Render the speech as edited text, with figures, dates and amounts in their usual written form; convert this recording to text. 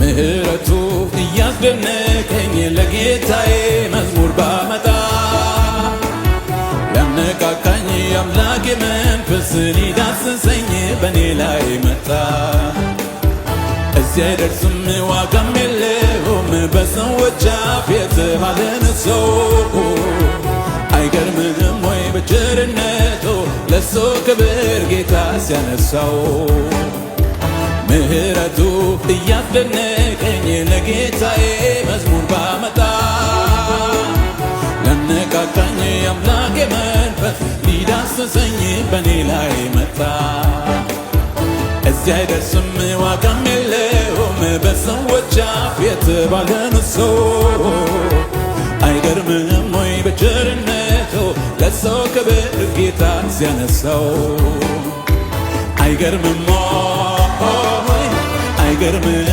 ምህረቱ እያስደነቀኝ ለጌታዬ መዝሙር ባመጣ ያነቃቃኝ አምላኬ መንፈስ ሊዳስሰኝ በኔ ላይ መጣ። እዚያ አይደርስም ዋጋም የለውም በሰዎች አፍ የተባለን ሰው አይገርምም ወይ በቸርነቱ ለሱ ክብር ጌታ ሲያነሳው ምህረቱ እያስደነቀኝ ለጌታዬ መዝሙር ባመጣ ያነቃቃኝ አምላኬ መንፈስ ሊዳስሰኝ በኔ ላይ መጣ። እዚያ አይደርስም ዋጋም የለውም በሰዎች አፍ የተባለን ሰው አይገርምም ወይ በቸርነቱ ለሰው ክብር ጌታ ሲያነሳው አይገርምም ወይ አይገርምም